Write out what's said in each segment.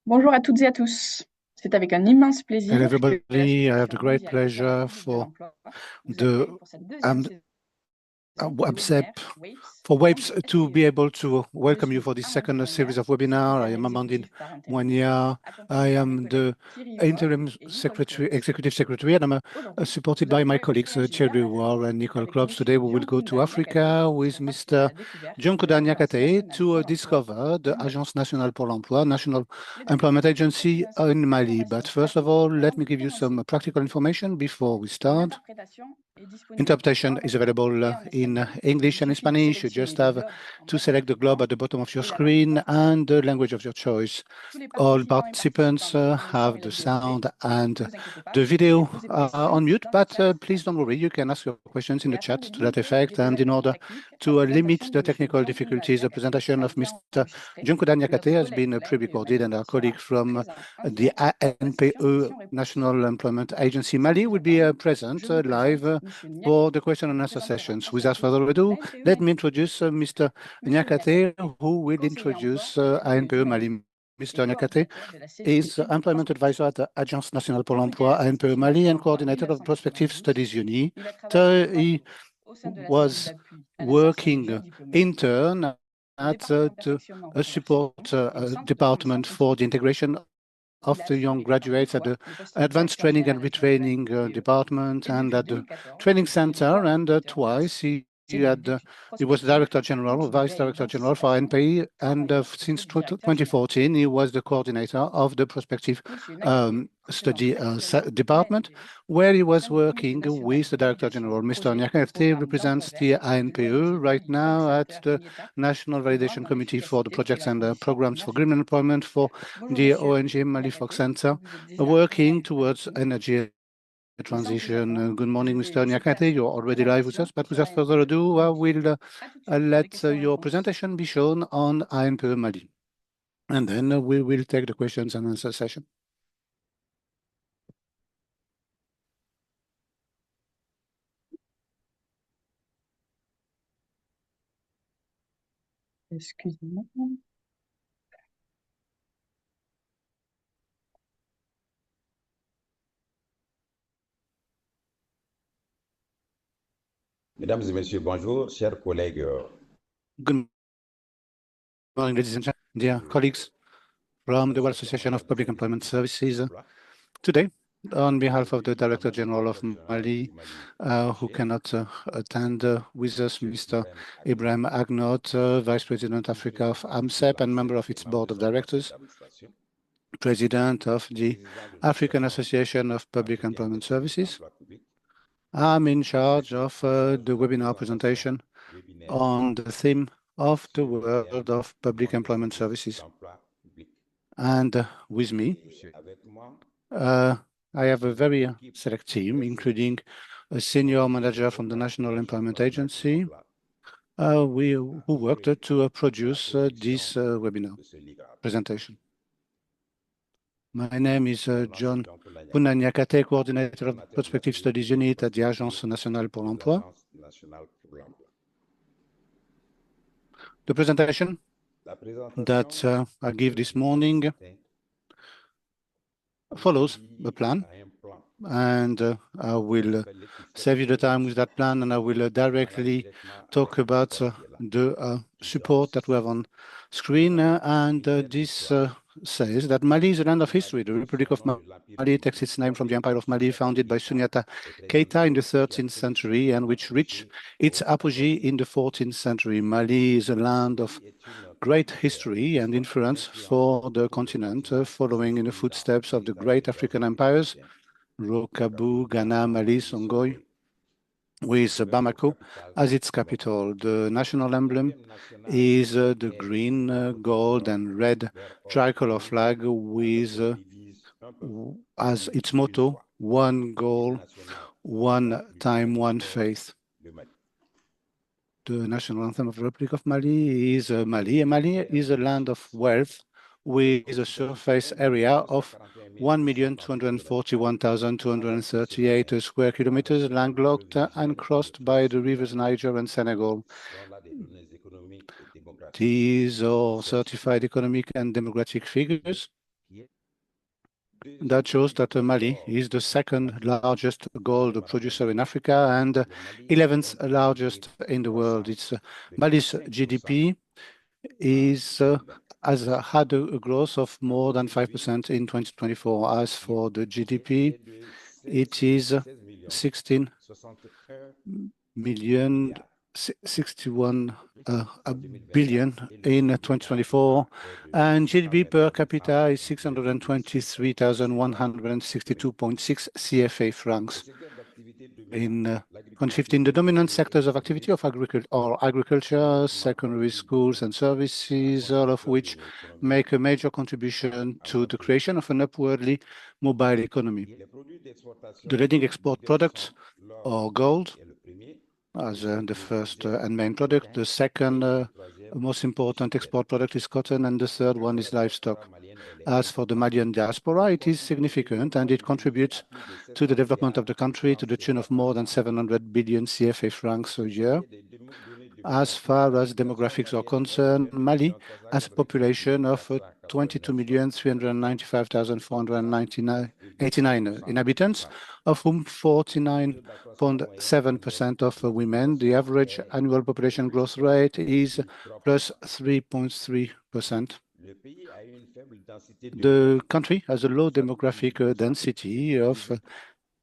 Bonjour à toutes et à tous. C'est avec un immense plaisir And que la everybody, I have the Société great mondiale des pleasure services de for l'emploi vous the accueille pour cette deuxième saison du ABSEP webinaire WAPES, for WAPES membre to be PES. able to Je welcome you suis for this second Amandine Moignard, series of webinar. I secrétaire am Amandine exécutive par intérim, Moignard. I accompagnée par mes am collègues the Thierry Huard interim et Nicole secretary, Klotz. executive secretary, and I'm Aujourd'hui, supported nous by allons my colleagues réagir Thierry en Huard Afrique and Nicole avec Klotz. Today Monsieur we will go to Dioncounda Niakate, Africa qui with sera parti à Mr. la découverte de Dioncounda l'Agence Niakate nationale pour to l'emploi discover the du Mali. Agence nationale pour l'emploi, National Mesdames, Employment Messieurs, pour Agency continuation in Mali. But d'informations first of pratiques, all, nous let allons me give you commencer some par practical information before we start. l'interprétation est disponible Interpretation en is anglais available et en in espagnol. English Il and suffit de Spanish. You sélectionner just le have globe en to bas de select votre the globe écran at the bottom of your et la langue screen choisie. and the language of your choice. Tous les All participants et participants participantes ont le son et have la the vidéo mutés. sound and Ne vous inquiétez pas, the vous pouvez video poser vos questions on mute, dans le but chat please don't worry, indiqué. you can ask your questions in Et the afin chat de to that limiter les effect. And in désagréments order techniques, la to présentation limit de the M. technical Dioncounda difficulties, the Niakate presentation sera of bien Mr. enregistrée Junko et notre Nyakate has collègue been de la NPE pre-recorded, Mali and our sera colleague from présent en the direct pour la session ANPE, questions-réponses. National Employment Agency Sans Mali, plus will be attendre, je present vous live présente M. for Niakate the question qui and vous answer présentera sessions. à son Without tour further ado, la NPE let me Mali. introduce Mr. M. Nyakate, Niakate, who will conseiller emploi introduce à la NPE du ANPE Mali Mali. et Mr. Nyakate coordinateur de la is CGT Employment Advisor at the Agence Nationale pour recruté à l'Emploi, ANPE l'institution Mali, Pôle and emploi en coordinator of Prospective 1992. Studies Uni. Il a travaillé longtemps He au sein de la cellule was d'appui à l'insertion des jeunes working diplômés, intern au at département the perfectionnement support reconversion et au centre de formation department for the continue. integration Il of a the assuré young par deux graduates at fois the le poste de Advanced directeur Training général and adjoint de la Retraining NPE department et and depuis at the 2014, training il est le center, and coordinateur de la twice CGT he was prospective, Director General, outil de Vice veille et Director General for d'anticipation NPE, du and travailleur du since groupe directeur général. 2014 he was the coordinator of the prospective Monsieur Nakate représente study actuellement la department, NPE where he au sein was du comité working national with de the Director validation General. des Mr. projets et Nyakate programmes d'emploi represents vert the de l'ONG INPE right Mali Public now at Sector the INETA, National œuvrant Validation dans Committee for the l'efficacité et projects la and transition programs en for green Afrique. employment for Bonjour the Monsieur ONG Mali Fox Niakate, Center, vous êtes déjà working live avec towards nous. energy Et sans plus transition. attendre, Good je morning, vais Mr. laisser Nyakate. place You're à already live with l'information us, but sur without la further NPE ado, I Mali. will À tout de suite pour les let your questions-réponses. presentation be shown on INPE Mali. And then we will take the questions and answer session. Excusez-moi. Mesdames et messieurs, bonjour, chers collègues. Good morning, ladies and gentlemen, dear colleagues from the World Association of Public Employment Services. Today, on behalf of the Director General of Mali, who cannot attend with us, Mr. Ibrahim Agnot, Vice President Africa of AMSEP and member of its Board of Directors, President of the African Association of Public Employment Services. I'm in charge of the webinar presentation on the theme of the world of public employment services. And with me, I have a very select team, including a senior manager from the National Employment Agency, who worked to produce this webinar presentation. My name is John Nyakate, coordinator of the Prospective Studies Unit at the Agence Nationale pour l'Emploi. The presentation that I give this morning follows the plan, and I will save you the time with that plan, and I will directly talk about the support that we have on screen. This says that Mali is a land of history. The Republic of Mali takes its name from the Empire of Mali, founded by Sundiata Keita in the 13th century, and which reached its apogee in the 14th century. Mali is a land of great history and influence for the continent, following in the footsteps of the great African empires, Rokabu, Ghana, Mali, Songhai, with Bamako as its capital. The national emblem is the green, gold, and red tricolor flag with as its motto, one goal, one time, one faith. The national anthem of the Republic of Mali is Mali. Mali is a land of wealth with a surface area of 1,241,238 square kilometers, landlocked and crossed by the rivers Niger and Senegal. These are certified economic and demographic figures that shows that Mali is the second largest gold producer in Africa and 11th largest in the world. Mali's GDP has had a growth of more than 5% in 2024. As for the GDP, it is 16 million, 61 billion in 2024, and GDP per capita is 623,162.6 CFA francs. In 2015, the dominant sectors of activity of agriculture, secondary schools and services, all of which make a major contribution to the creation of an upwardly mobile economy. The leading export products are gold, as the first and main product. The second most important export product is cotton, and the third one is livestock. As for the Malian diaspora, it is significant and it contributes to the development of the country to the tune of more than 700 billion CFA francs a year. As far as demographics are concerned, Mali has a population of 22,395,489 inhabitants, of whom 49.7% of women. The average annual population growth rate is plus 3.3%. The country has a low demographic density of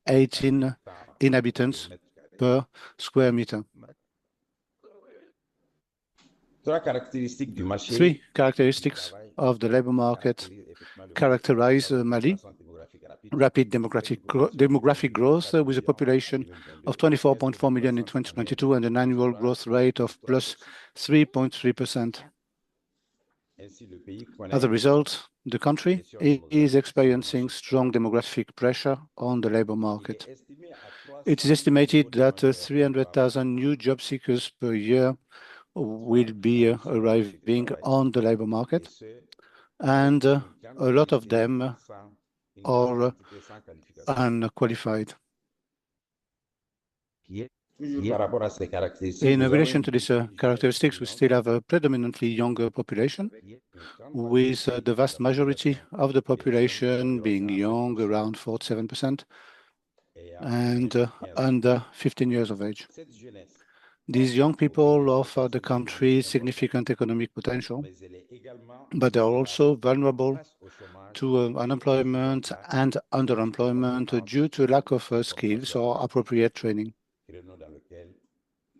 18 inhabitants per square meter. Three characteristics of the labor market characterize Mali: rapid demographic growth with a population of 24.4 million in 2022 and an annual growth rate of plus 3.3%. As a result, the country is experiencing strong demographic pressure on the labor market. It is estimated that 300,000 new job seekers per year will be arriving on the labor market, and a lot of them are unqualified. In relation to these characteristics, we still have a predominantly younger population, with the vast majority of the population being young, around 47%, and under 15 years of age. These young people offer the country significant economic potential, but they are also vulnerable to unemployment and underemployment due to lack of skills or appropriate training.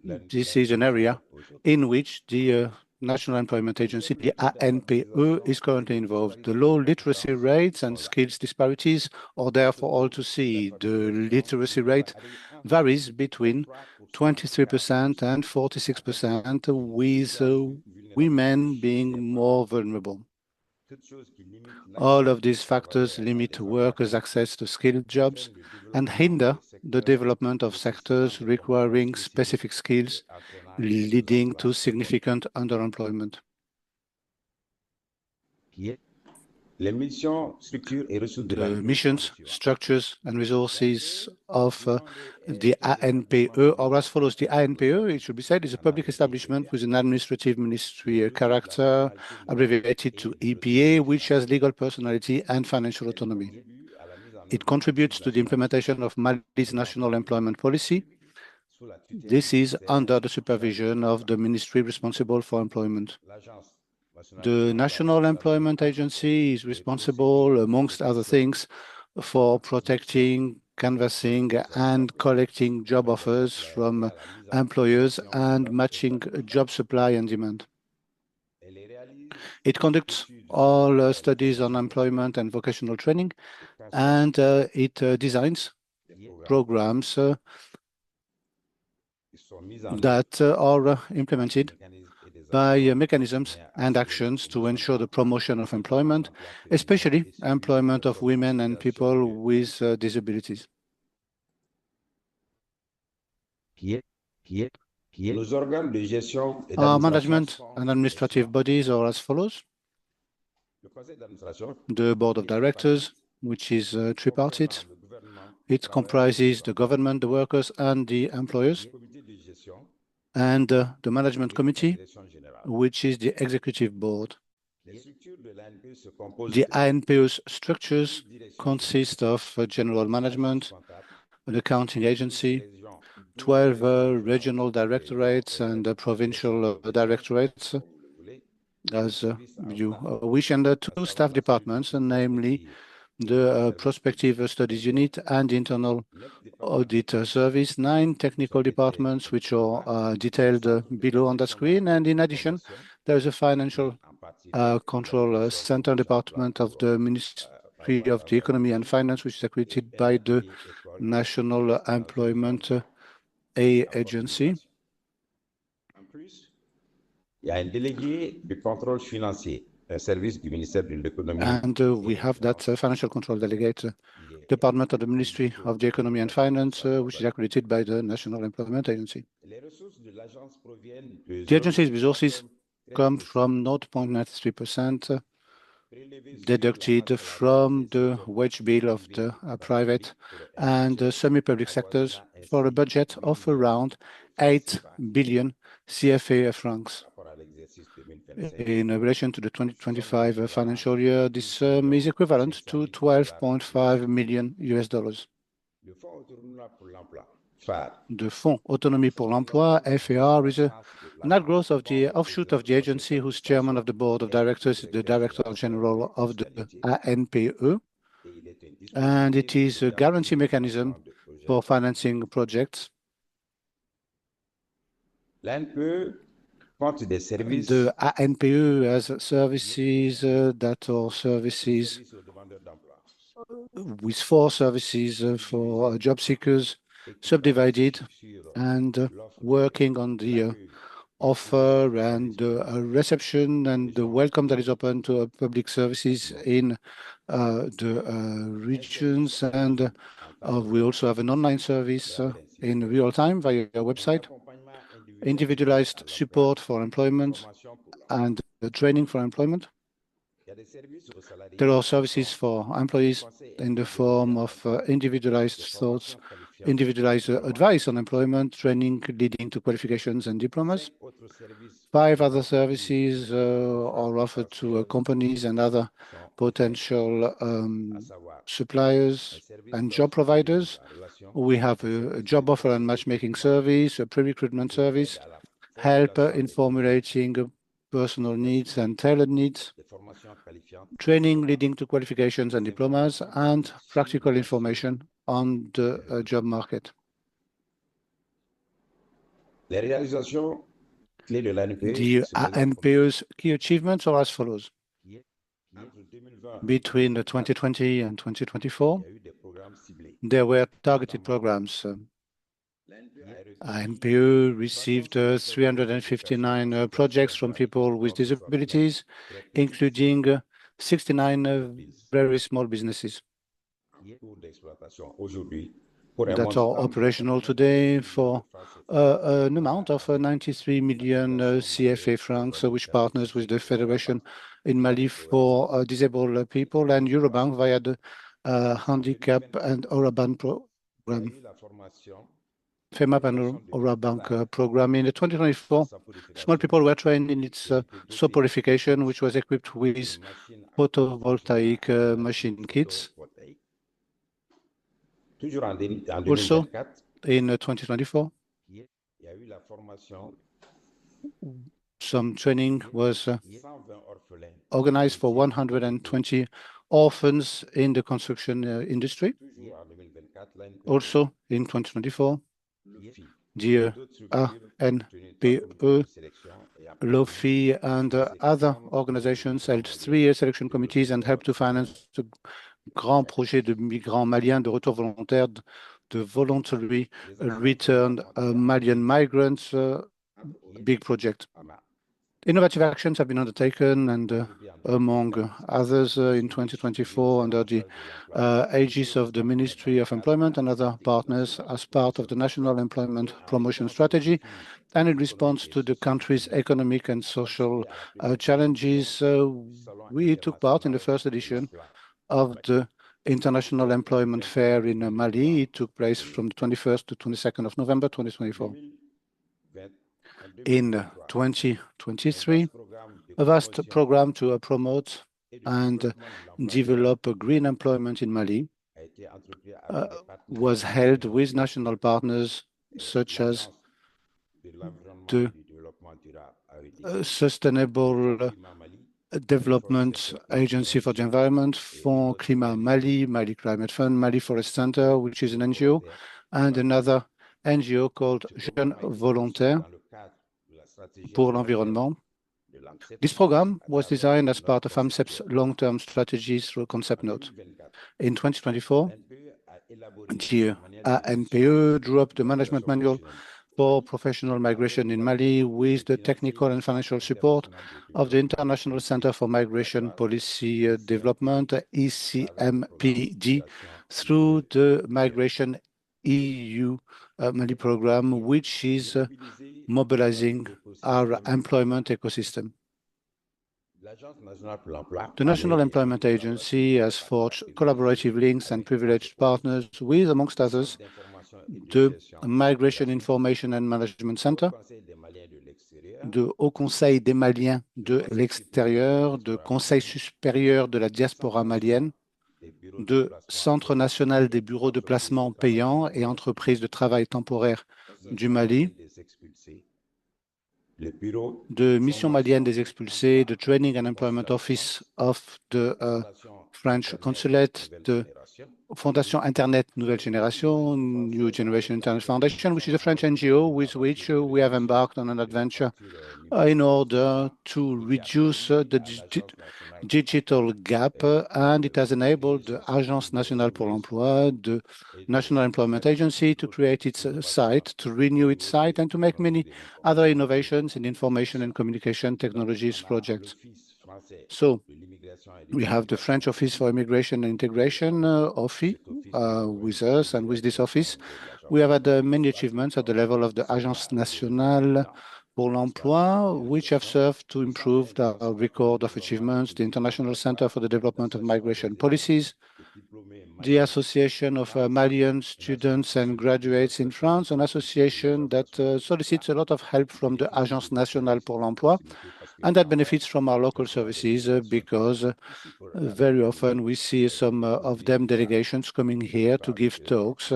This is an area in which the National Employment Agency, the ANPE, is currently involved. The low literacy rates and skills disparities are there for all to see. The literacy rate varies between 23% and 46%, with women being more vulnerable. All of these factors limit workers' access to skilled jobs and hinder the development of sectors requiring specific skills, leading to significant underemployment. The missions, structures, and resources of the ANPE are as follows. The ANPE, it should be said, is a public establishment with an administrative ministry character, abbreviated to EPA, which has legal personality and financial autonomy. It contributes to the implementation of Mali's national employment policy. This is under the supervision of the ministry responsible for employment. The National Employment Agency is responsible, amongst other things, for protecting, canvassing, and collecting job offers from employers and matching job supply and demand. It conducts all studies on employment and vocational training, and it designs programs that are implemented by mechanisms and actions to ensure the promotion of employment, especially employment of women and people with disabilities. Our management and administrative bodies are as follows. The Board of Directors, which is tripartite. It comprises the government, the workers, and the employers. And the Management Committee, which is the Executive Board. The ANPE's structures consists of general management, an accounting agency, 12 regional directorates and provincial directorates, as you wish, and 2 staff departments, namely the Prospective Studies Unit and Internal Audit Service, 9 technical departments, which are detailed below on the screen. And in addition, there is a financial control center department of the Ministry of the Economy and Finance, which is accredited by the National Employment Agency. Il y a un délégué du contrôle financier, un service du ministère de l'économie. And we have that financial control delegate department of the Ministry of the Economy and Finance, which is accredited by the National Employment Agency. The agency's resources come from 0.93% deducted from the wage bill of the private and semi-public sectors for a budget of around 8 billion CFA francs. In relation to the 2025 financial year, this sum is equivalent to $12.5 million. The Fonds Autonomie pour l'Emploi, FAR, is an outgrowth of the offshoot of the agency, whose chairman of the board of directors is the director general of the ANPE, and it is a guarantee mechanism for financing projects. The ANPE has services that are services with 4 services for job seekers, subdivided and working on the offer and reception and the welcome that is open to public services in the regions. And we also have an online service in real time via our website, individualized support for employment and training for employment. There are services for employees in the form of individualized thoughts, individualized advice on employment, training leading to qualifications and diplomas. 5 other services are offered to companies and other potential suppliers and job providers. We have a job offer and matchmaking service, a pre-recruitment service, help in formulating personal needs and tailored needs, training leading to qualifications and diplomas, and practical information on the job market. The ANPE's key achievements are as follows. Between 2020 and 2024, there were targeted programs. ANPE received 359 projects from people with disabilities, including 69 very small businesses that are operational today for an amount of 93 million CFA francs, which partners with the Federation in Mali for disabled people and Eurobank via the Handicap and Oraban program. FEMAP and Orabank program. In 2024, small people were trained in its soap purification, which was equipped with photovoltaic machine kits. Also, in 2024, some training was organized for 120 orphans in the construction industry. Also, in 2024, the ANPE, LOFI, and other organizations held 3 selection committees and helped to finance the grand projet de migrants maliens de retour volontaire, the voluntary returned Malian migrants, big project. Innovative actions have been undertaken, and among others, in 2024, under the aegis of the Ministry of Employment and other partners, as part of the National Employment Promotion Strategy, and in response to the country's economic and social challenges, we took part in the first edition of the International Employment Fair in Mali. It took place from the 21st to 22nd of November 2024. In 2023, a vast program to promote and develop a green employment in Mali was held with national partners such as the Sustainable Development Agency for the Environment, Fonds Climat Mali, Mali Climate Fund, Mali Forest Center, which is an NGO, and another NGO called Jeunes Volontaires pour l'Environnement. This program was designed as part of AMCEP's long-term strategy through concept note. In 2024, the ANPE drew up the management manual for professional migration in Mali with the technical and financial support of the International Center for Migration Policy Development, ECMPD, through the Migration EU Mali program, which is mobilizing our employment ecosystem. The National Employment Agency has forged collaborative links and privileged partners with, amongst others, the Migration Information and Management Center, the Haut Conseil des Maliens de l'extérieur, the Conseil supérieur de la diaspora malienne, de Centre national des bureaux de placement payants et entreprises de travail temporaire du Mali, de Mission malienne des expulsés, the Training and Employment Office of the French Consulate, the Fondation Internet Nouvelle Génération, New Generation Internet Foundation, which is a French NGO with which we have embarked on an adventure in order to reduce the digital gap, and it has enabled the Agence Nationale pour l'Emploi, the National Employment Agency, to create its site, to renew its site, and to make many other innovations in information and communication technologies projects. So we have the French Office for Immigration and Integration, OFI, with us, and with this office, we have had many achievements at the level of the Agence Nationale pour l'Emploi, which have served to improve our record of achievements, the International Center for the Development of Migration Policies, the Association of Malian Students and Graduates in France, an association that solicits a lot of help from the Agence Nationale pour l'Emploi, and that benefits from our local services because very often we see some of them delegations coming here to give talks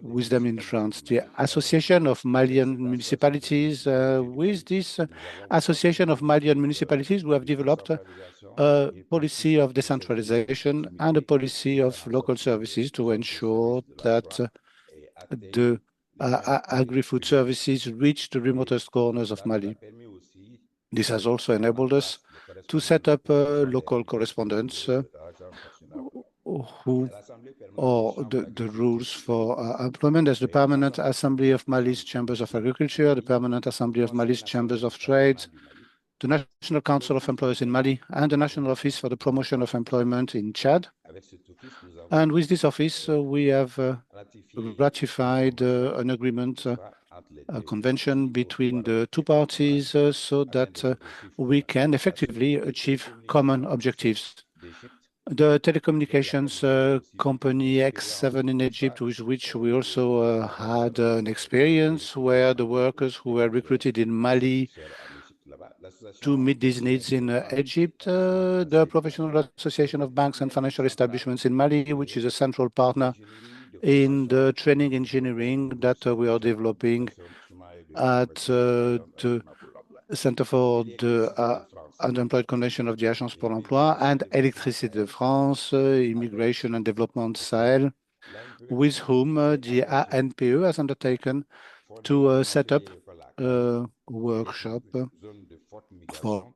with them in France. The Association of Malian Municipalities, with this Association of Malian Municipalities, we have developed a policy of decentralization and a policy of local services to ensure that the agri-food services reach the remotest corners of Mali. This has also enabled us to set up local correspondents who are the rules for employment. There's the Permanent Assembly of Mali's Chambers of Agriculture, the Permanent Assembly of Mali's Chambers of Trades, the National Council of Employers in Mali, and the National Office for the Promotion of Employment in Chad. And with this office, we have ratified an agreement, a convention between the two parties so that we can effectively achieve common objectives. The telecommunications company X7 in Egypt, with which we also had an experience where the workers who were recruited in Mali to meet these needs in Egypt, the Professional Association of Banks and Financial Establishments in Mali, which is a central partner in the training engineering that we are developing at the Center for the Underemployed Convention of the Agence pour l'Emploi, and Électricité de France, Immigration and Development Sahel, with whom the ANPE has undertaken to set up a workshop for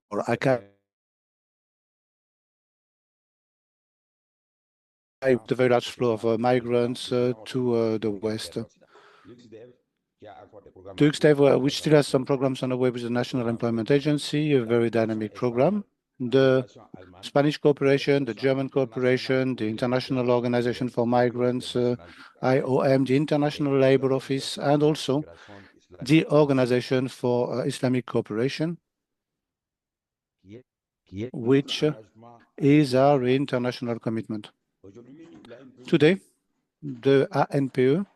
the very large flow of migrants to the west. The UXDEV, which still has some programs on the way with the National Employment Agency, a very dynamic program. The Spanish cooperation, the German cooperation, the International Organization for Migrants, IOM, the International Labour Office, and also the Organization for Islamic Cooperation, which is our international commitment. Today, the ANPE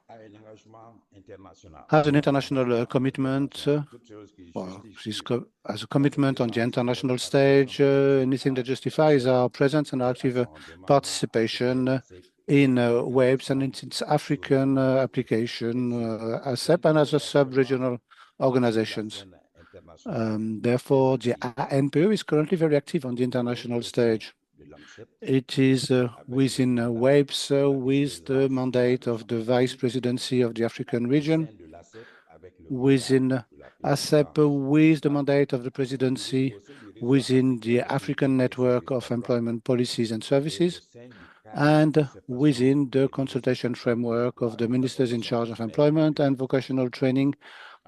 has an international commitment, as a commitment on the international stage, anything that justifies our presence and active participation in WAVES and in its African application, ASEP, and as a sub-regional organizations. Therefore, the ANPO is currently very active on the international stage. It is within WAVES with the mandate of the Vice Presidency of the African region, within ASEP with the mandate of the presidency within the African Network of Employment Policies and Services, and within the consultation framework of the ministers in charge of employment and vocational training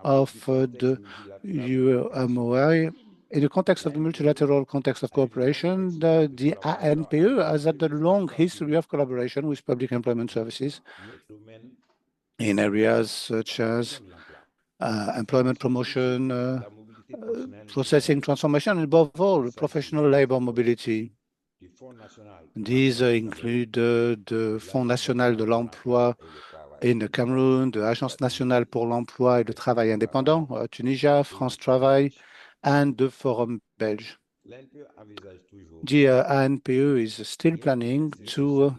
of the UMOI. In the context of the multilateral context of cooperation, the ANPE has had a long history of collaboration with public employment services in areas such as employment promotion, processing transformation, and above all, professional labor mobility. These include the Fonds national de l'emploi in Cameroon, the Agence nationale pour l'emploi et le travail indépendant, Tunisia, France Travail, and the Forum Belge. The ANPE is still planning to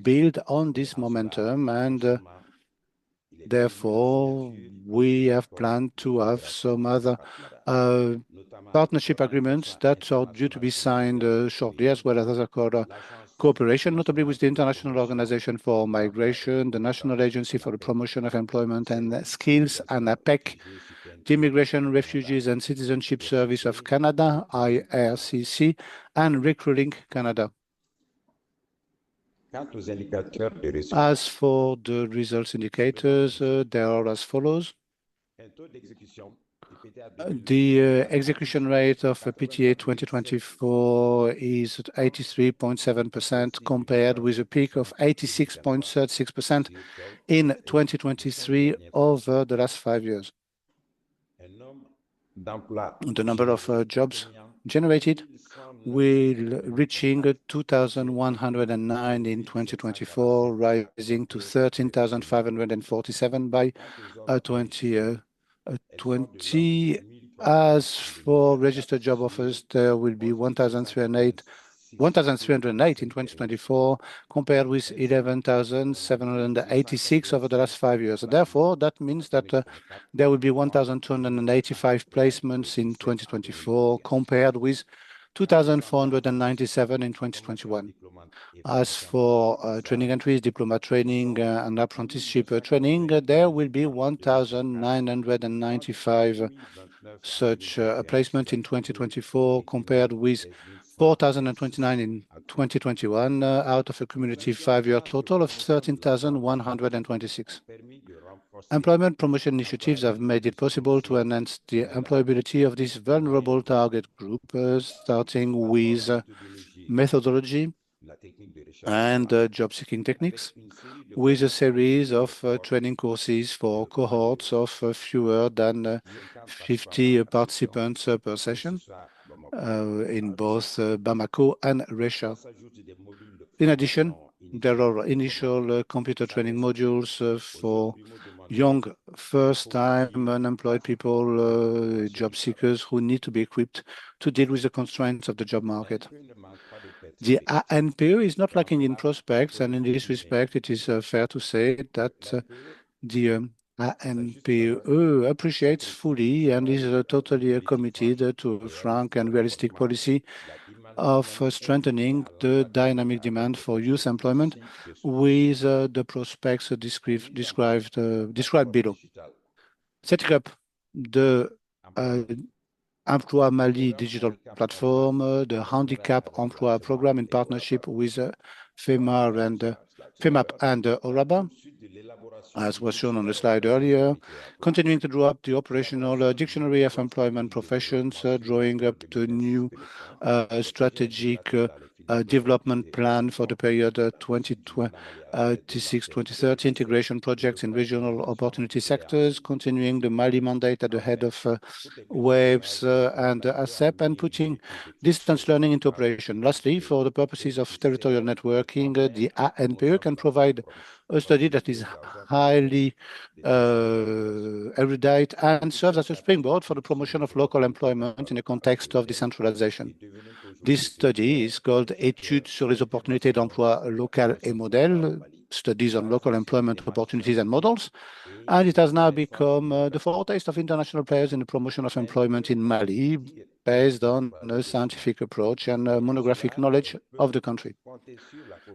build on this momentum, and therefore we have planned to have some other partnership agreements that are due to be signed shortly, as well as other cooperation, notably with the International Organization for Migration, the National Agency for the Promotion of Employment and Skills, and APEC, the Immigration, Refugees and Citizenship Service of Canada, IRCC, and Recruiting Canada. As for the results indicators, they are as follows. The execution rate of PTA 2024 is at 83.7% compared with a peak of 86.36% in 2023 over the last 5 years. The number of jobs generated will reaching 2,109 in 2024, rising to 13,547 by 2020. As for registered job offers, there will be 1,308 in 2024, compared with 11,786 over the last 5 years. Therefore, that means that there will be 1,285 placements in 2024, compared with 2,497 in 2021. As for training entries, diploma training, and apprenticeship training, there will be 1,995 such placements in 2024, compared with 4,029 in 2021, out of a cumulative 5-year total of 13,126. Employment promotion initiatives have made it possible to enhance the employability of this vulnerable target group, starting with methodology and job-seeking techniques, with a series of training courses for cohorts of fewer than 50 participants per session in both Bamako and Resha. In addition, there are initial computer training modules for young, first-time unemployed people, job seekers who need to be equipped to deal with the constraints of the job market. The ANPE is not lacking in prospects, and in this respect, it is fair to say that the ANPE appreciates fully and is totally committed to a frank and realistic policy of strengthening the dynamic demand for youth employment with the prospects described below. Setting up the Emploi Mali digital platform, the handicap emploi program in partnership with FEMAP and ORABA, as was shown on the slide earlier, continuing to draw up the operational dictionary of employment professions, drawing up the new strategic development plan for the period T6 2030 integration projects in regional opportunity sectors, continuing the Mali mandate at the head of WAVES and ASEP, and putting distance learning into operation. Lastly, for the purposes of territorial networking, the ANPE can provide a study that is highly erudite and serves as a springboard for the promotion of local employment in a context of decentralization. This study is called Études sur les opportunités d'emploi locales et modèles, studies on local employment opportunities and models, and it has now become the foretaste of international players in the promotion of employment in Mali, based on a scientific approach and monographic knowledge of the country.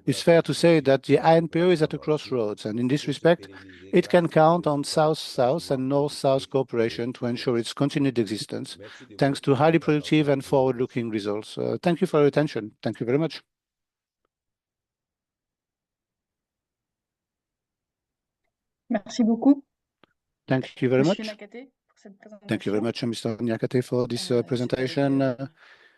It's fair to say that the ANPO is at a crossroads, and in this respect, it can count on South-South and North-South cooperation to ensure its continued existence, thanks to highly productive and forward-looking results. Thank you for your attention. Thank you very much. Merci beaucoup. Thank you very much. Monsieur Nakaté, pour cette Thank you very présentation. much, Mr. Nyakate, for this C'est avec, presentation.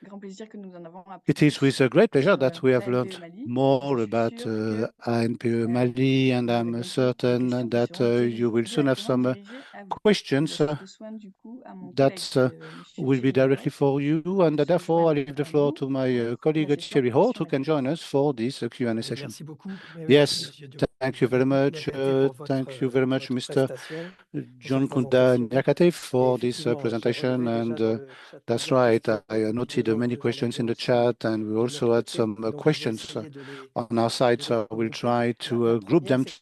grand plaisir que nous en avons appris It is with a great pleasure sur, that we have l'ANPE learned Mali. more Je suis about sûre que, ANPE Mali, and vous avez I'm bientôt des certain questions qui that seront you will soon have directement some dirigées à vous. Je questions laisse le soin, du coup, à mon that collègue, monsieur will be Thierry directly Hort, for you, and se therefore I joindre leave the à floor nous to my pour la colleague gestion Thierry des Hort, questions who can d'accueil. join us for this Q&A Oui, session. merci beaucoup. Yes, Monsieur thank you very much. Nyakate, pour Thank you very much, votre Mr. prestation, John pour cette Kunda présentation. Nyakate, for Et this effectivement, j'ai presentation, relevé and déjà dans le chat that's plusieurs right. questions I et noted besoins many que nous questions in allons the aussi chat, and we de also notre had côté. some Donc, je vais questions essayer de les, on our side, de les so we'll regrouper. try to group première, them c'est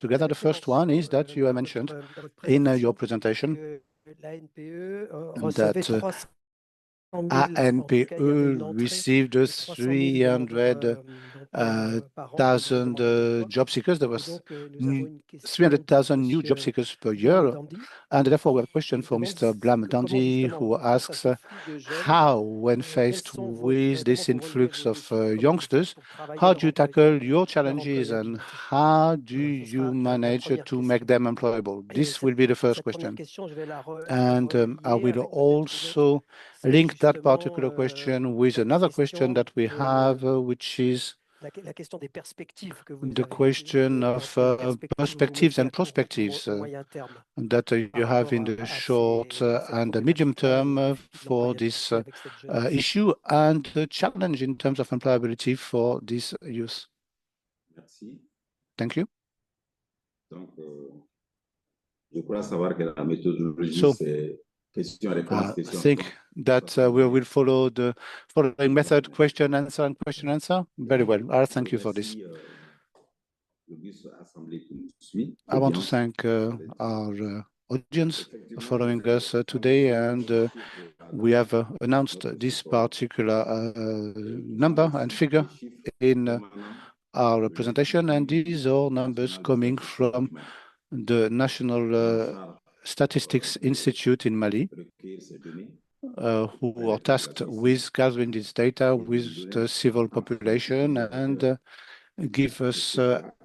together. vous The avez fait first one is mention, that you have mentioned dans votre in your présentation presentation que l'ANPE recevait that 300 000, en tout cas, il y avait une ANPE entrée received de 300 000 par an de thousand demandeurs d'emploi. job seekers. There Et was donc, nous avons une question 300,000 de new job monsieur seekers per Blam year. Dandy, And therefore, we have a question qui for demande Mr. Blam comment Dandy, justement, who face à asks ce flux de jeunes, how, when quels faced sont with notamment this pour relever influx vos of défis, comment vous youngsters, faites pour travailler how leur do you tackle your leur challenges and employabilité. how do Voilà, ce you sera la manage première to make question. them employable? Et This will be the first cette première question. question, je vais la And I relier will avec peut-être une autre. also C'est link that justement particular question with la another question question that we de have, which is la question des perspectives que vous the avez. question Dans of quelles perspectives vous vous perspectives mettez and à court ou prospectives moyen terme that you par have in rapport the à short cette and the medium problématique-là et term au défi de for this l'employabilité avec cette jeunesse. issue and the challenge in terms of employability for this youth. Merci. Thank you. Donc, je crois savoir que la méthodologie, So, c'est question-réponse, I question-réponse. think that we will follow the following method: question, answer, and question, answer. Very well. I thank you for this. I want to thank our audience for following us today, and we have announced this particular number and figure in our presentation, and these are numbers coming from the National Statistics Institute in Mali, who are tasked with gathering this data with the civil population and give us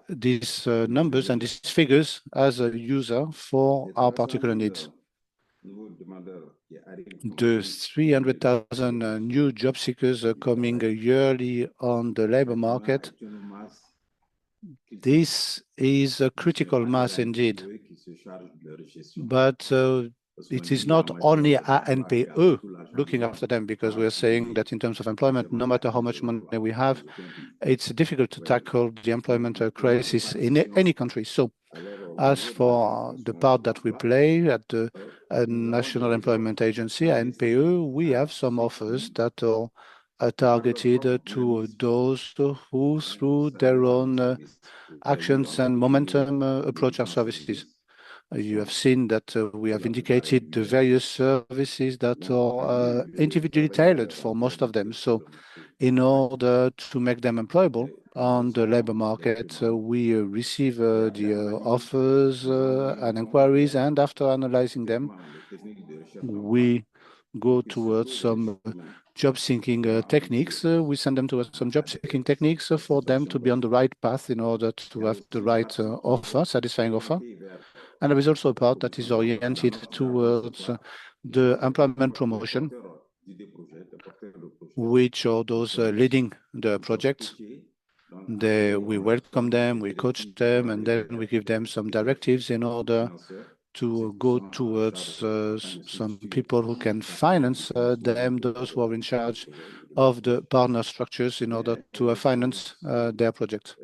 these numbers and these figures as a user for our particular needs. The 300,000 new job seekers are coming yearly on the labor market. This is a critical mass indeed, but it is not only ANPE looking after them, because we're saying that in terms of employment, no matter how much money we have, it's difficult to tackle the employment crisis in any country. So as for the part that we play at the National Employment Agency, ANPE, we have some offers that are targeted to those who, through their own actions and momentum, approach our services. You have seen that we have indicated the various services that are individually tailored for most of them. So in order to make them employable on the labor market, we receive the offers and inquiries, and after analyzing them, we go towards some job-seeking techniques. We send them towards some job-seeking techniques for them to be on the right path in order to have the right offer, satisfying offer. And there is also a part that is oriented towards the employment promotion, which are those leading the projects We welcome them, we coach them, and then we give them some directives in order to go towards some people who can finance them, those who are in charge of the partner structures in order to finance their project.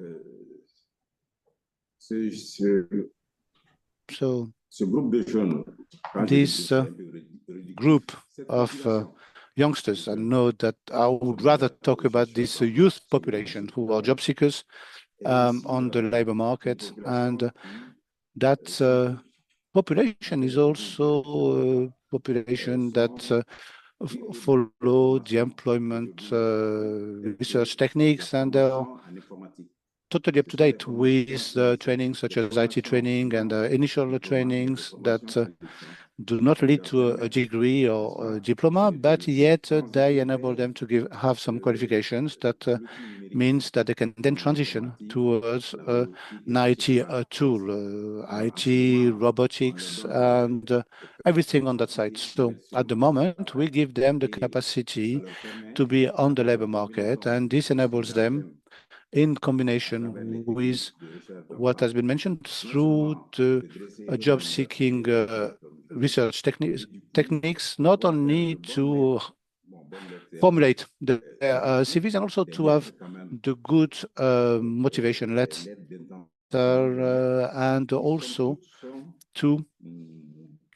So this group of youngsters, and note that I would rather talk about this youth population who are job seekers on the labor market, and that population is also a population that follow the employment research techniques, and are totally up to date with training such as IT training and initial trainings that do not lead to a degree or a diploma, but yet they enable them to have some qualifications that means that they can then transition towards an IT tool, IT, robotics, and everything on that side. So at the moment, we give them the capacity to be on the labor market, and this enables them, in combination with what has been mentioned through the job-seeking research techniques, not only to formulate the CVs and also to have the good motivation letter and also to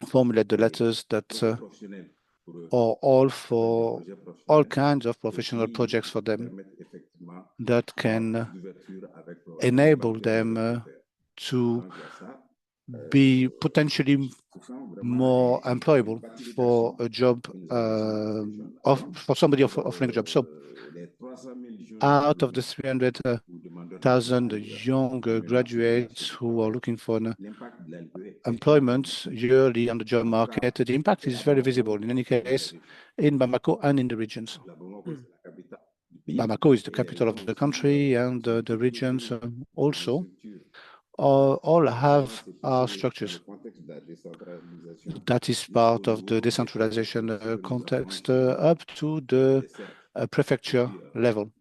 formulate the letters that are all for all kinds of professional projects for them that can enable them to be potentially more employable for a job, for somebody offering a job. So out of the 300,000 young graduates who are looking for an employment yearly on the job market, the impact is very visible in any case in Bamako and in the regions. Bamako is the capital of the country, and the regions also all have structures. That is part of the decentralization context up to the prefecture level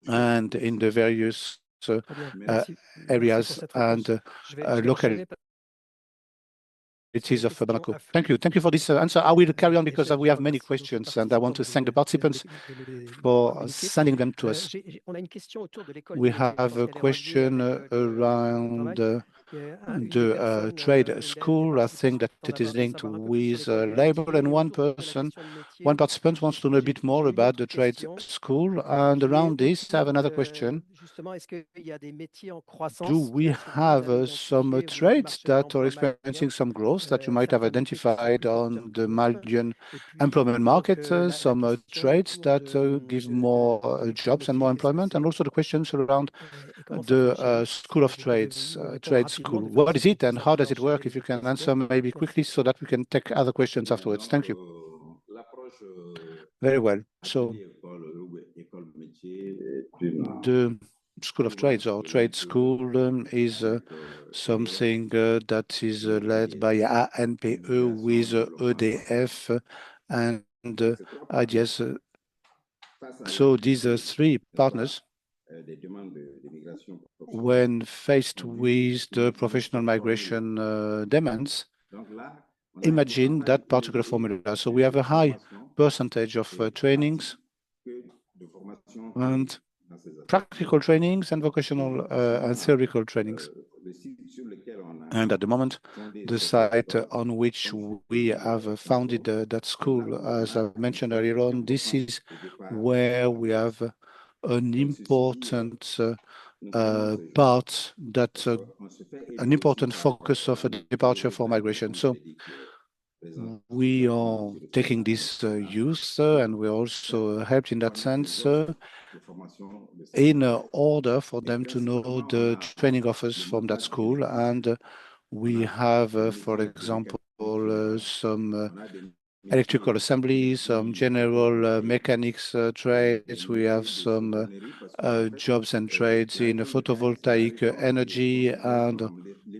and in the various areas and localities of Bamako. Thank you. Thank you for this answer. I will carry on because we have many questions, and I want to thank the participants for sending them to us. We have a question around the trade school. I think that it is linked with labor, and one participant wants to know a bit more about the trade school. And around this, I have another question. Do we have some trades that are experiencing some growth that you might have identified on the Malian employment market, some trades that give more jobs and more employment, and also the questions around the School of Trades, trade school. What is it and how does it work? If you can answer maybe quickly so that we can take other questions afterwards. Thank you. Very well. So the School of Trades or trade school is something that is led by ANPE with EDF and IDS. So these three partners, when faced with the professional migration demands, imagine that particular formula. So we have a high percentage of trainings and practical trainings and vocational and theoretical trainings. And at the moment, the site on which we have founded that school, as I mentioned earlier on, this is where we have an important part that an important focus of a departure for migration. So we are taking this youth and we also helped in that sense in order for them to know the training offers from that school. And we have, for example, some electrical assembly, some general mechanics trades. We have some jobs and trades in photovoltaic energy, and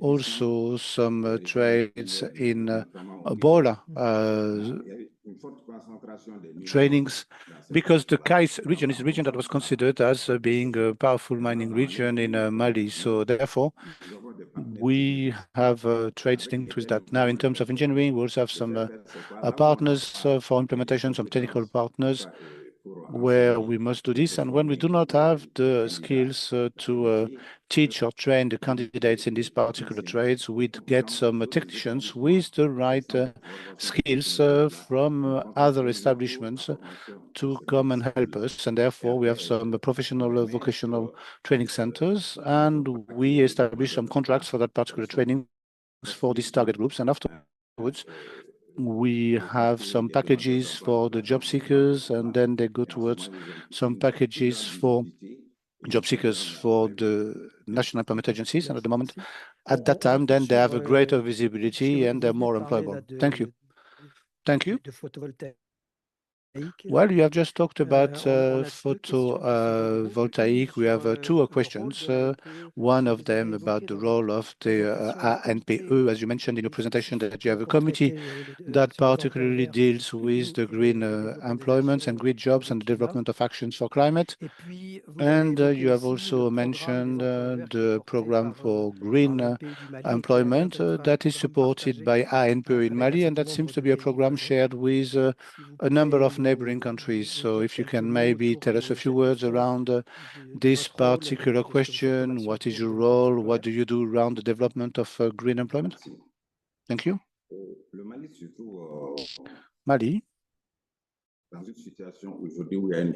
also some trades in boiler trainings. because the Kais region is a region that was considered as being a powerful mining region in Mali. So therefore, we have trades linked with that. Now, in terms of engineering, we also have some partners for implementation, some technical partners where we must do this. And when we do not have the skills to teach or train the candidates in these particular trades, we get some technicians with the right skills from other establishments to come and help us. And therefore, we have some professional vocational training centers, and we establish some contracts for that particular training for these target groups. And afterwards, we have some packages for the job seekers, and then they go towards some packages for job seekers for the national employment agencies. And at the moment, at that time, then they have a greater visibility and they're more employable. Thank you. Thank you. Well, you have just talked about photovoltaic. We have two questions. One of them about the role of the ANPE, as you mentioned in your presentation, that you have a committee that particularly deals with the green employments and green jobs and the development of actions for climate. And you have also mentioned the program for green employment that is supported by ANPE in Mali, and that seems to be a program shared with a number of neighboring countries. So if you can maybe tell us a few words around this particular question, what is your role? What do you do around the development of green employment? Thank you. Mali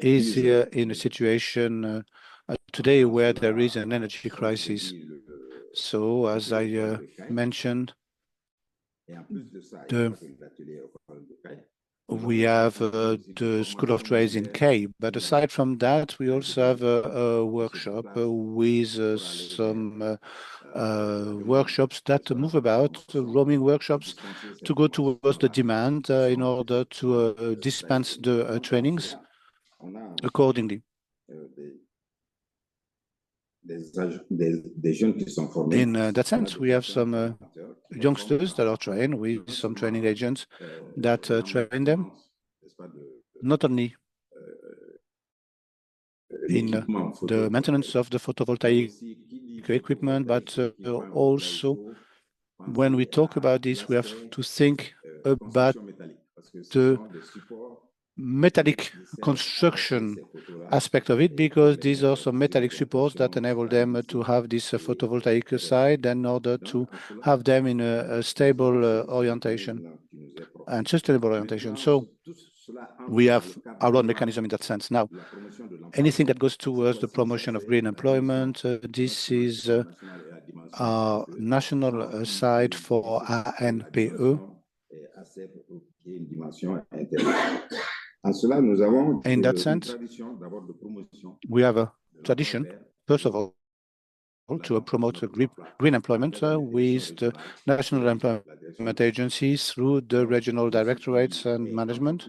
is here in a situation today where there is an energy crisis. So as I mentioned, we have the School of Trades in K, but aside from that, we also have a workshop with some workshops that move about, roaming workshops, to go towards the demand in order to dispense the trainings accordingly. In that sense, we have some youngsters that are trained with some training agents that train them, not only in the maintenance of the photovoltaic equipment, but also when we talk about this, we have to think about the metallic construction aspect of it, because these are some metallic supports that enable them to have this photovoltaic side in order to have them in a stable orientation and sustainable orientation. So we have our own mechanism in that sense. Now, anything that goes towards the promotion of green employment, this is our national side for ANPE. In that sense, we have a tradition, first of all, to promote green employment with the national employment agencies through the regional directorates and management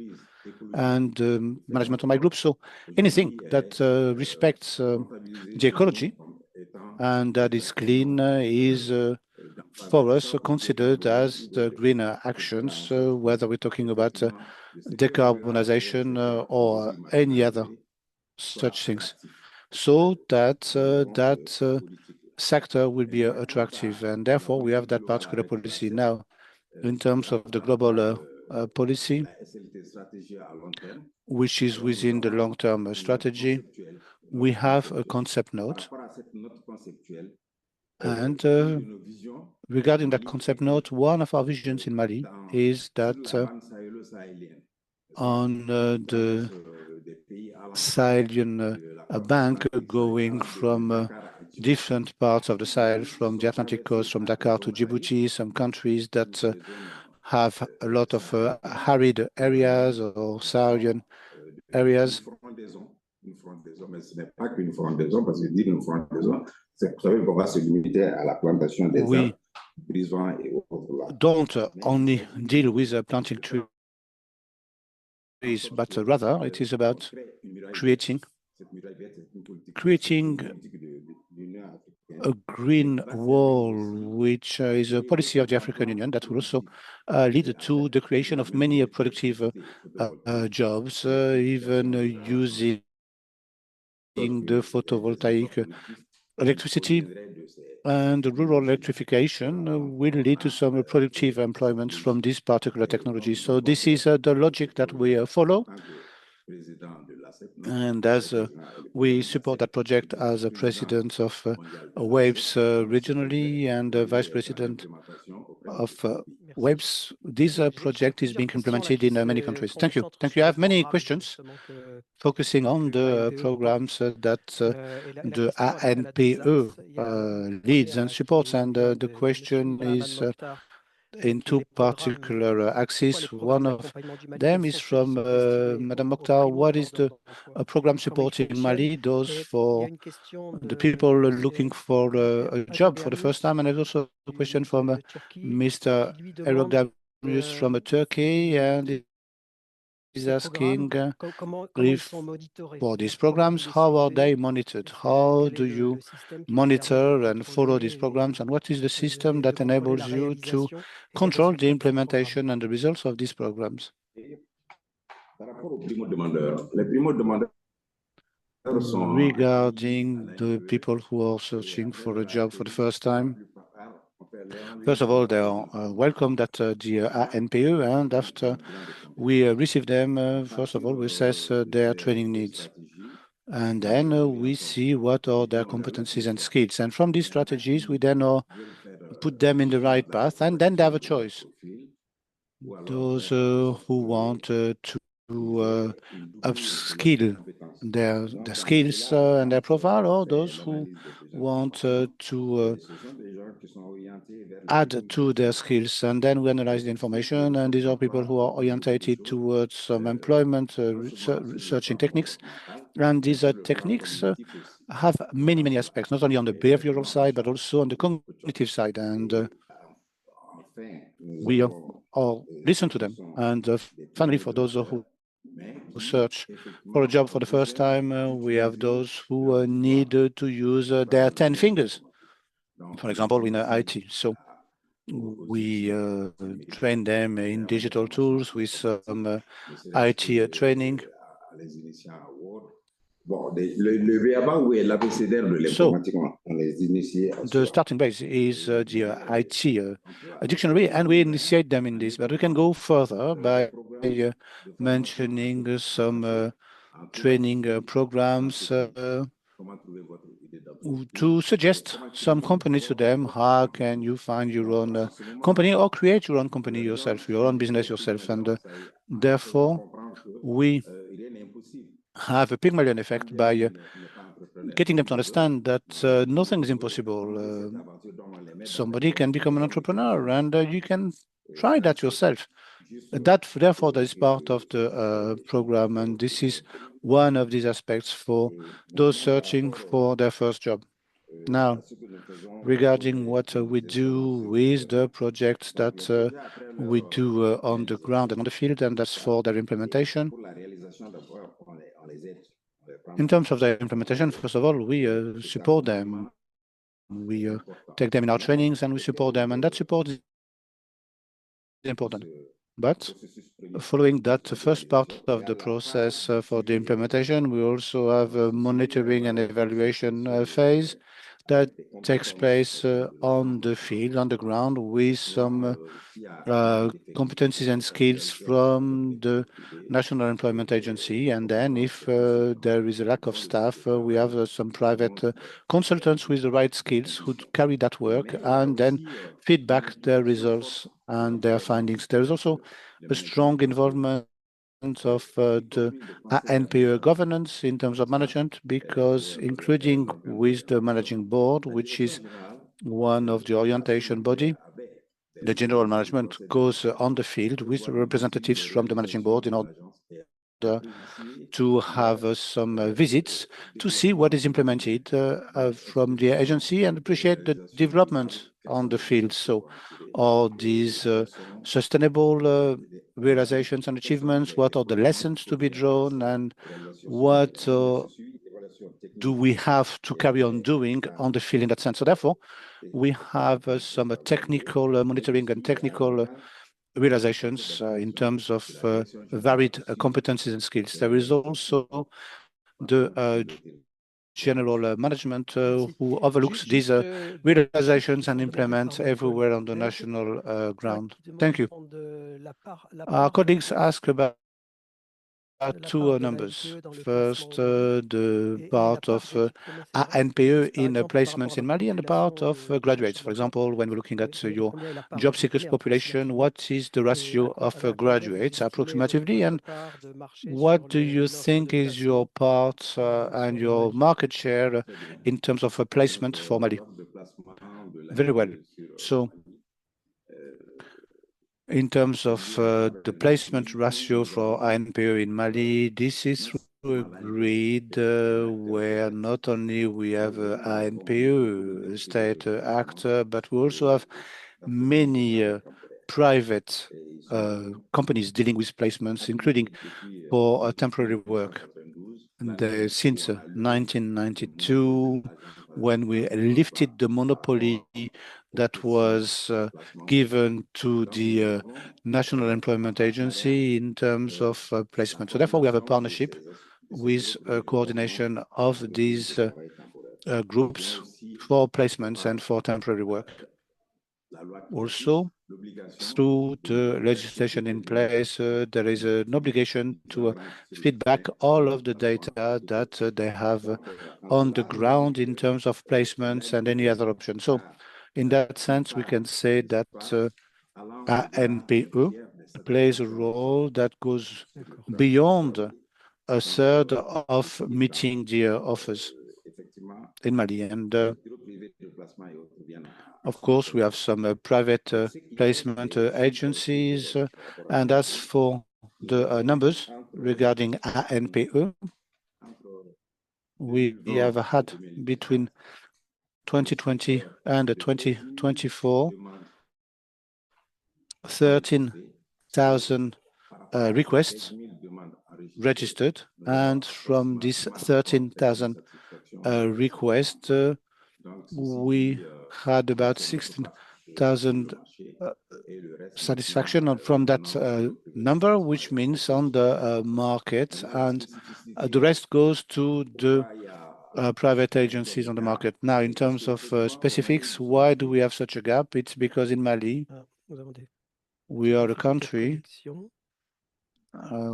and management of my group. So anything that respects the ecology and that is clean is for us considered as the greener actions, whether we're talking about decarbonization or any other such things, so that that sector will be attractive, and therefore we have that particular policy. Now, in terms of the global policy, which is within the long-term strategy, we have a concept note. And regarding that concept note, one of our visions in Mali is that on the Sahelian bank, going from different parts of the Sahel, from the Atlantic coast, from Dakar to Djibouti, some countries that have a lot of arid areas or Sahelian areas. We don't only deal with planting trees, but rather it is about creating a green wall, which is a policy of the African Union that will also lead to the creation of many productive jobs, even using the photovoltaic electricity. And the rural electrification will lead to some productive employments from this particular technology. So this is the logic that we follow. And as we support that project as a president of WAVES regionally and vice president of WAVES, this project is being implemented in many countries. Thank you. Thank you. I have many questions focusing on the programs that the ANPE leads and supports. And the question is in two particular axes. One of them is from Madame Mokhtar. What is the program support in Mali? Those for the people looking for a job for the first time. And there's also a question from Mr. Erogdamius from Turkey, and he's asking if for these programs, how are they monitored? How do you monitor and follow these programs? And what is the system that enables you to control the implementation and the results of these programs? Regarding the people who are searching for a job for the first time, first of all, they are welcomed at the ANPE, and after we receive them, first of all, we assess their training needs. And then we see what are their competencies and skills. And from these strategies, we then put them in the right path, and then they have a choice. Those who want to upskill their skills and their profile, or those who want to add to their skills. And then we analyze the information, and these are people who are orientated towards some employment researching techniques. And these techniques have many, many aspects, not only on the behavioral side, but also on the cognitive side. And we listen to them. And finally, for those who search for a job for the first time, we have those who need to use their 10 fingers, for example, in IT. So we train them in digital tools with some IT training. So the starting base is the IT dictionary, and we initiate them in this, but we can go further by mentioning some training programs to suggest some companies to them. How can you find your own company or create your own company yourself, your own business yourself? And therefore, we have a Pygmalion effect by getting them to understand that nothing is impossible. Somebody can become an entrepreneur, and you can try that yourself. Therefore, that is part of the program, and this is one of these aspects for those searching for their first job. Now, regarding what we do with the projects that we do on the ground and on the field, and that's for their implementation. In terms of their implementation, first of all, we support them. We take them in our trainings and we support them, and that support is important. But following that first part of the process for the implementation, we also have a monitoring and evaluation phase that takes place on the field, on the ground, with some competencies and skills from the National Employment Agency. And then if there is a lack of staff, we have some private consultants with the right skills who carry that work and then feedback their results and their findings. There is also a strong involvement of the ANPE governance in terms of management, because including with the managing board, which is one of the orientation body, the general management goes on the field with representatives from the managing board in order to have some visits to see what is implemented from the agency and appreciate the development on the field. So all these sustainable realizations and achievements, what are the lessons to be drawn, and what do we have to carry on doing on the field in that sense? So therefore, we have some technical monitoring and technical realizations in terms of varied competencies and skills. There is also the general management who overlooks these realizations and implements everywhere on the national ground. Thank you. Our colleagues ask about two numbers. First, the part of ANPE in placements in Mali and the part of graduates. For example, when we're looking at your job seekers population, what is the ratio of graduates approximately, and what do you think is your part and your market share in terms of placement for Mali? Very well. So in terms of the placement ratio for ANPE in Mali, this is through a grid where not only we have ANPE, a state actor, but we also have many private companies dealing with placements, including for temporary work. And since 1992, when we lifted the monopoly that was given to the National Employment Agency in terms of placement. So therefore, we have a partnership with coordination of these groups for placements and for temporary work. Also, through the legislation in place, there is an obligation to feed back all of the data that they have on the ground in terms of placements and any other option. So in that sense, we can say that ANPE plays a role that goes beyond a third of meeting the offers in Mali. And of course, we have some private placement agencies. And as for the numbers regarding ANPE, we have had between 2020 and 2024, 13,000 requests registered. And from these 13,000 requests, we had about 16,000 satisfaction from that number, which means on the market, and the rest goes to the private agencies on the market. Now, in terms of specifics, why do we have such a gap? It's because in Mali, we are a country,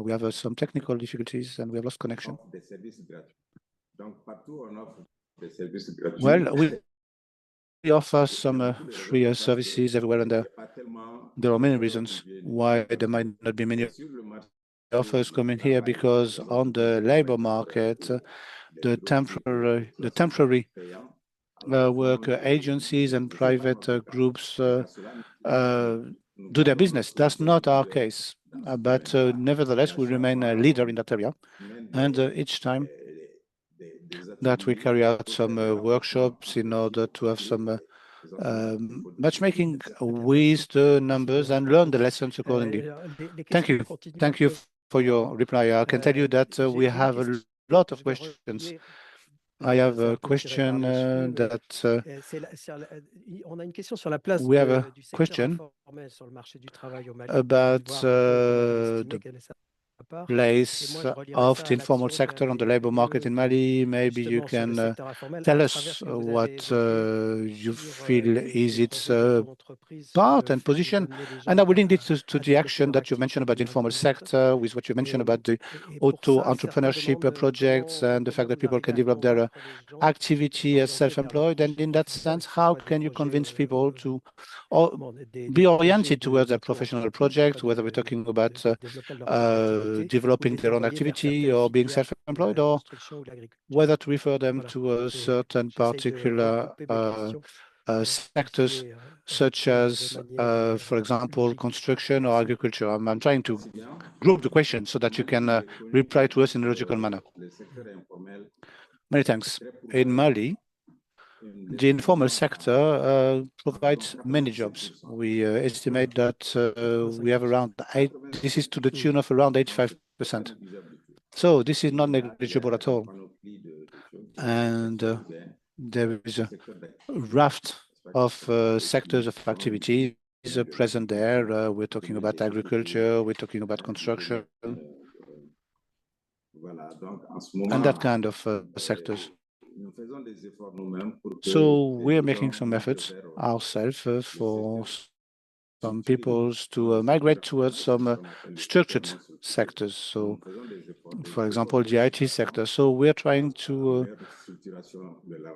we have some technical difficulties and we have lost connection. Well, we offer some free services everywhere, and there are many reasons why there might not be many offers coming here, because on the labor market, the temporary work agencies and private groups do their business. That's not our case, but nevertheless, we remain a leader in that area. And each time that we carry out some workshops in order to have some matchmaking with the numbers and learn the lessons accordingly. Thank you. Thank you for your reply. I can tell you that we have a lot of questions. I have a question that we have a question about the place of the informal sector on the labor market in Mali. Maybe you can tell us what you feel is its part and position. And I will link it to the action that you mentioned about the informal sector, with what you mentioned about the auto-entrepreneurship projects and the fact that people can develop their activity as self-employed. And in that sense, how can you convince people to be oriented towards a professional project, whether we're talking about developing their own activity or being self-employed, or whether to refer them to a certain particular sectors, such as, for example, construction or agriculture? I'm trying to group the question so that you can reply to us in a logical manner. Many thanks. In Mali, the informal sector provides many jobs. We estimate that we have around this is to the tune of around 85%. So this is not negligible at all. And there is a raft of sectors of activities present there. We're talking about agriculture, we're talking about construction, and that kind of sectors. So we're making some efforts ourselves for some peoples to migrate towards some structured sectors. So, for example, the IT sector. So we're trying to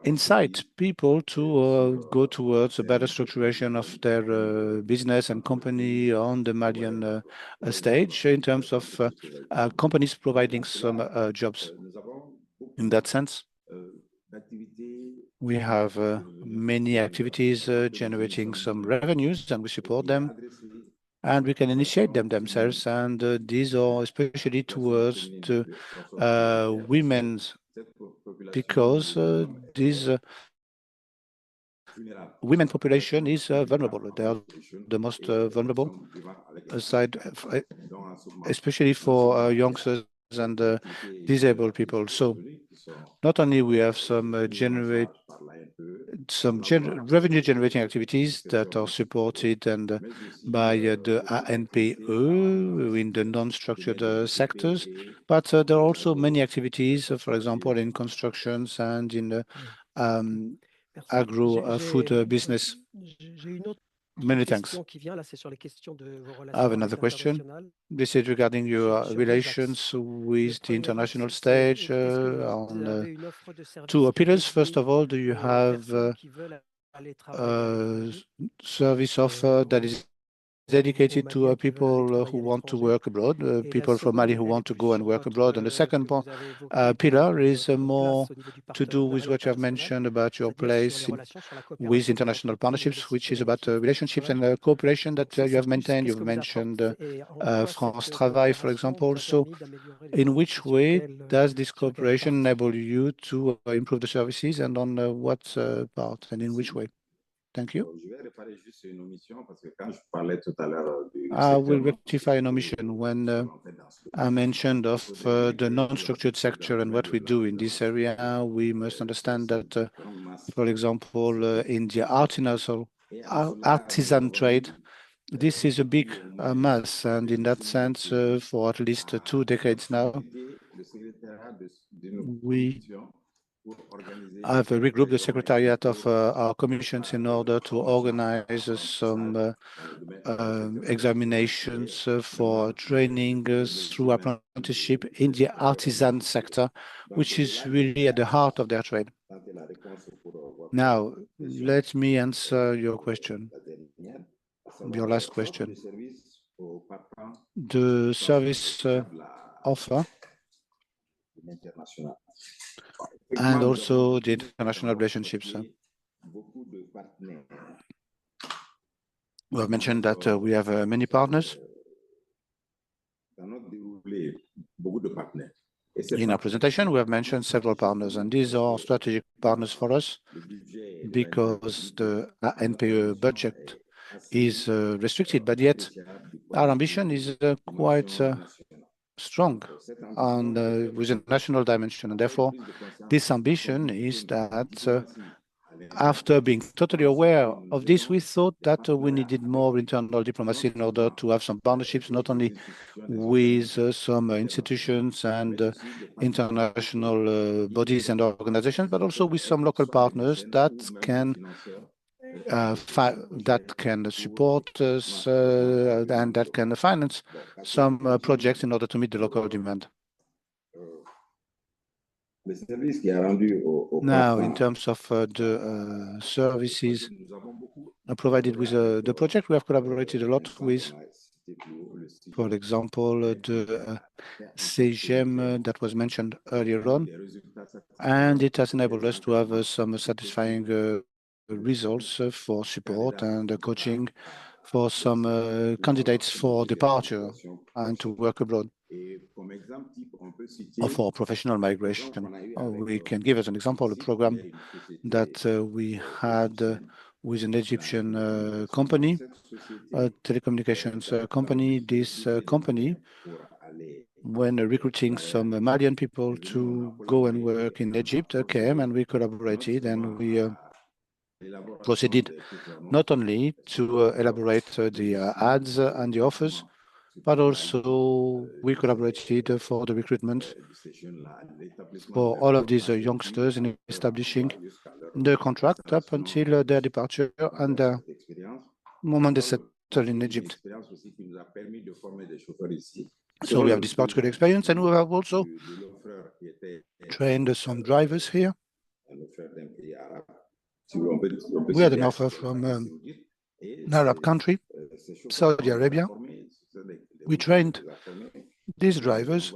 incite people to go towards a better structuration of their business and company on the Malian stage in terms of companies providing some jobs. In that sense, we have many activities generating some revenues, and we support them, and we can initiate them themselves. And these are especially towards the women's, because these women population is vulnerable. They are the most vulnerable, aside, especially for youngsters and disabled people. So not only we have some revenue generating activities that are supported and by the ANPE in the non-structured sectors, but there are also many activities, for example, in constructions and in the agro-food business. Many thanks. I have another question. This is regarding your relations with the international stage on two pillars. First of all, do you have service offer that is dedicated to people who want to work abroad, people from Mali who want to go and work abroad? And the second pillar is more to do with what you have mentioned about your place with international partnerships, which is about relationships and cooperation that you have maintained. You've mentioned France Travail, for example. So in which way does this cooperation enable you to improve the services, and on what part, and in which way? Thank you. I will rectify an omission when I mentioned of the non-structured sector and what we do in this area. We must understand that, for example, in the artisan trade, this is a big mass, and in that sense, for at least 2 decades now, we have regrouped the secretariat of our commissions in order to organize some examinations for training through apprenticeship in the artisan sector, which is really at the heart of their trade. Now, let me answer your question, your last question. The service offer and also the international relationships. We have mentioned that we have many partners. In our presentation, we have mentioned several partners, and these are strategic partners for us because the ANPE budget is restricted, but yet our ambition is quite strong and with a national dimension. And therefore, this ambition is that after being totally aware of this, we thought that we needed more internal diplomacy in order to have some partnerships, not only with some institutions and international bodies and organizations, but also with some local partners that can support us and that can finance some projects in order to meet the local demand. Now, in terms of the services provided with the project, we have collaborated a lot with, for example, the CGM that was mentioned earlier on, and it has enabled us to have some satisfying results for support and coaching for some candidates for departure and to work abroad, or for professional migration. We can give as an example a program that we had with an Egyptian company, a telecommunications company. This company when recruiting some Malian people to go and work in Egypt came, and we collaborated, and we proceeded not only to elaborate the ads and the offers, but also we collaborated for the recruitment for all of these youngsters in establishing the contract up until their departure and the moment they settle in Egypt. So we have this particular experience, and we have also trained some drivers here. We had an offer from an Arab country, Saudi Arabia. We trained these drivers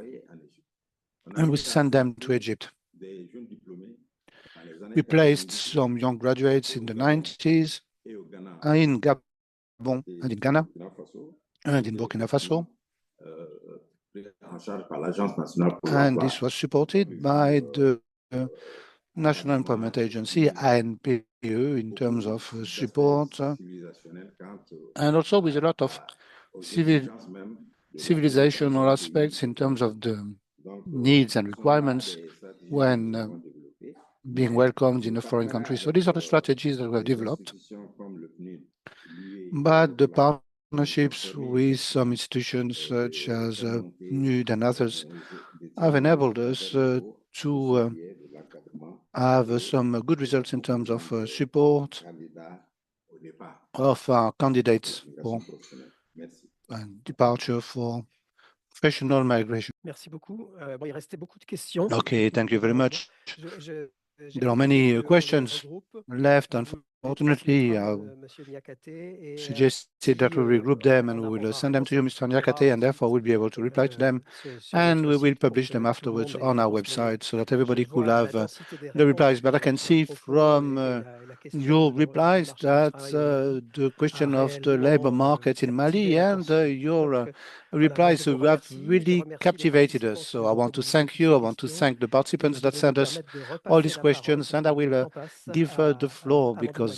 and we sent them to Egypt. We placed some young graduates in the 90s in Gabon and in Ghana and in Burkina Faso. And this was supported by the National Employment Agency, ANPE, in terms of support, and also with a lot of civilizational aspects in terms of the needs and requirements when being welcomed in a foreign country. So these are the strategies that we have developed. But the partnerships with some institutions such as PNUD and others have enabled us to have some good results in terms of support of our candidates for departure for professional migration. Merci beaucoup. Bon, il restait beaucoup de questions. Okay, thank you very much. There are many questions left. Unfortunately, suggested that we regroup them and we will send them to you, Mr. Nyakate, and therefore we'll be able to reply to them. And we will publish them afterwards on our website so that everybody could have the replies. But I can see from your replies that the question of the labor market in Mali and your replies have really captivated us. So I want to thank you. I want to thank the participants that sent us all these questions, and I will give the floor because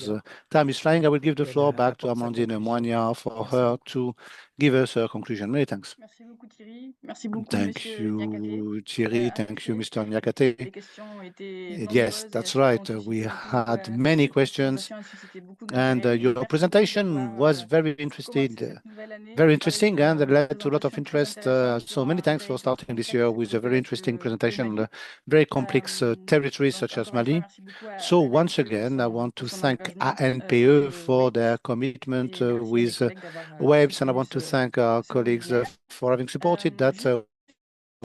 time is flying. I will give the floor back to Amandine Moignard for her to give us her conclusion. Many thanks. Merci beaucoup, Thierry. Merci beaucoup, Thank Monsieur you, Nyakate. Thierry. Thank you, Mr. Nyakate. Les questions étaient Yes, nombreuses et that's elles right. ont We suscité had beaucoup, many votre questions, présentation a suscité beaucoup and d'intérêt. your Merci presentation d'avoir, was very commencé interesting, cette nouvelle année very par interesting, une and it led to a lot of présentation très interest. intéressante So sur many un thanks for very starting this year with a very complexe interesting le presentation on Mali. a very complex territory Donc, such as encore une fois, Mali. merci beaucoup à So la once BNP again, I want to pour son thank engagement ANPE for WAVES their commitment et merci à mes with collègues d'avoir WAVES, and I soutenu want to thank our ce colleagues webinaire. for having supported that Juste un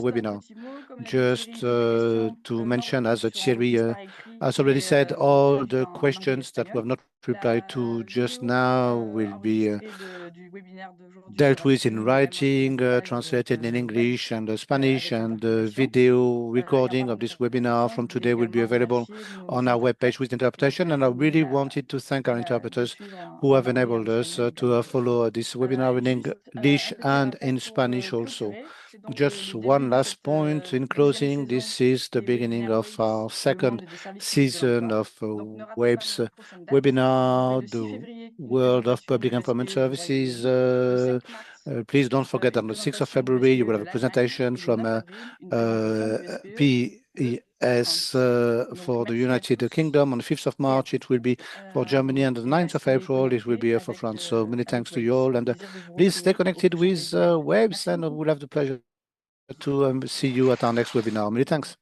webinar. petit mot, comme l'a dit Just Thierry, toutes les questions to non mention, as seront Thierry reprises par écrit has already et said, seront all traduites the en anglais et questions that we have espagnol. not replied to La just vidéo now will be enregistrée du webinaire d'aujourd'hui dealt sera with in disponible également sur writing, notre page translated in English and Spanish, avec les and the interprétations. video Et en recording parlant of this d'interprétation, webinar je from voulais today will be également available remercier nos on our interprètes webpage with qui nous ont interpretation. And I permis really wanted to thank our de interpreters suivre who en have anglais et en enabled us espagnol to également. follow this webinar in Juste English un petit and rappel in pour Spanish also. clôturer. C'est donc Just le one début de last cette point in deuxième closing. saison This is the des beginning webinaires of our WAVES, le second monde des services publics de season l'emploi. of Donc ne ratez pas WAVES notre prochaine date. webinar, C'est le 6 the février, une World of présentation Public de Employment l'ESP du Services. Royaume-Uni. Le 5 mars, Please don't forget une on the 6th of présentation de February, you will l'ESPE have de a l'Allemagne presentation et le from 9 avril, une présentation de l'ESPE de PES France. Donc for the merci à United tous Kingdom. On the 5th of March, it will be for Germany, and the et 9th of restez April, it will connectés be for France. So many avec thanks to WAVES. you all, and Plaisir de vous please stay retrouver au connected prochain with webinaire. Webs, Merci and beaucoup. we'll have the pleasure to see you at our next webinar. Many thanks.